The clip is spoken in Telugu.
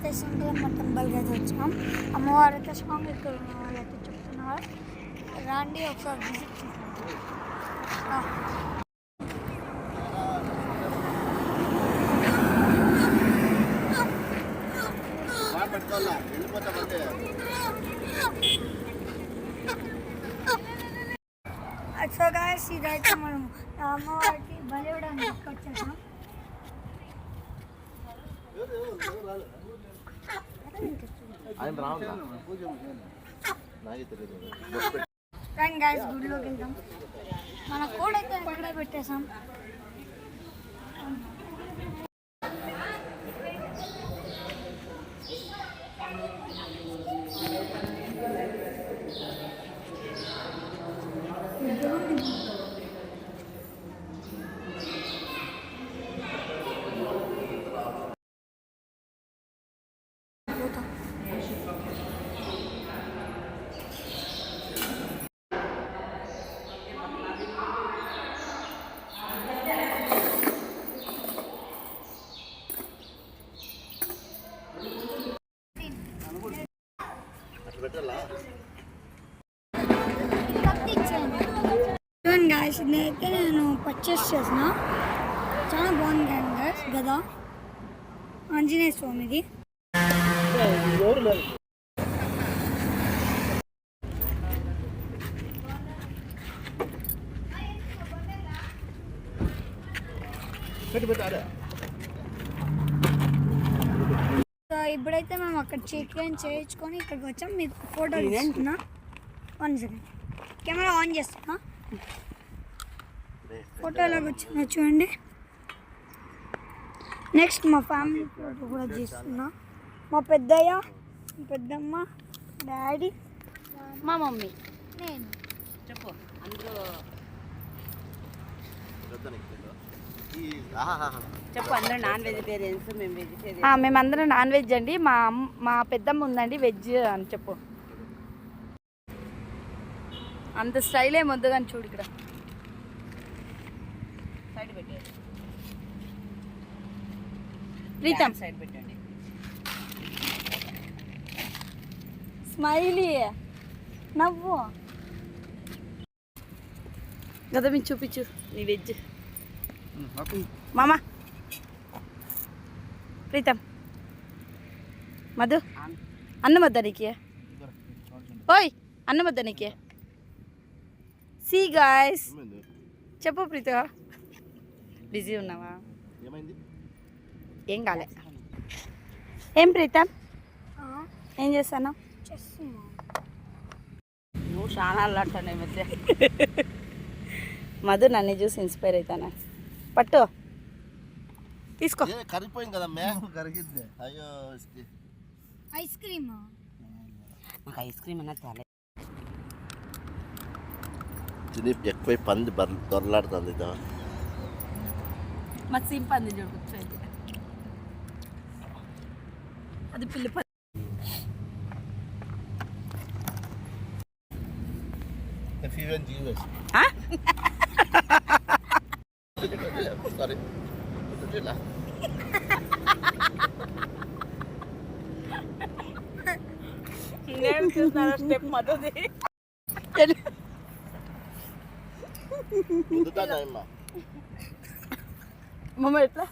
అయితే సింగలమ్మ టెంపుల్కి అయితే వచ్చాం. అమ్మవారు అయితే స్వామి ఇక్కడ ఉన్న వాళ్ళు అయితే చెప్తున్నారు, రాండి ఒకసారి విజిట్ చేసాం. సో గాయస్ ఇదైతే మనం అమ్మవారికి బలి ఇవ్వడానికి తీసుకొచ్చేసాం. కానీ గాయస్ గుడిలోకి వెళ్దాం. మన కోడ్ అయితే ఇక్కడే పెట్టేసాం. ఇదైతే నేను పర్చేస్ చేసిన, చాలా బాగుంది గాయస్. గదా ఆంజనేయ స్వామిది. ఇప్పుడైతే మేము అక్కడ చెక్ ఇన్ చేయించుకొని ఇక్కడికి వచ్చాం. మీకు ఫోటో తీసుకున్నా. 1 సెకండ్ కెమెరా ఆన్ చేస్తున్నా. ఫోటో ఎలాగ వచ్చిందో చూడండి. నెక్స్ట్ మా ఫ్యామిలీ ఫోటో కూడా తీస్తున్నా. మా పెద్దయ్య, పెద్దమ్మ, డాడీ, మా మమ్మీ, నేను. చెప్పు అందరూ నాన్ వెజిటేరియన్స్, మేము వెజిటేరియన్. మేమందరం నాన్ వెజ్ అండి. మా పెద్దమ్మ ఉందండి వెజ్ అని చెప్పు. అంత స్టైల్ ఏమి వద్దు కానీ చూడు ఇక్కడ సైడ్ పెట్టండి. ప్రీతం సైడ్ పెట్టండి. స్మైలీ నవ్వు కదా మీరు చూపించు నీ వెజ్. మామా ప్రీతం మధు అన్నం వద్దా నీకే? ఓయ్ అన్నం వద్దా నీకే? సీ గాయ్స్ చెప్పు ప్రీత. బిజీ ఉన్నావా? ఏం కాలే. ఏం ప్రీతం ఏం చేస్తాను? నువ్వు చాలా అల్లాడుతాను ఈ మధ్య. మధు నన్ను చూసి ఇన్స్పైర్ అవుతాను. పట్టు తీసుకో. కరిగిపోయింది కదా కరిగిద్ది. అయ్యో ఐస్ క్రీమ్. నాకు ఐస్ క్రీమ్ అన్నది తేలే. ఎక్కువ పంది దొరలాడుతుంది. మా సింపంది చూడు అది పిల్లి పంది. Sorry. నేను చూస్తున్నా స్టెప్ మధుది. మమ్మ ఎట్లా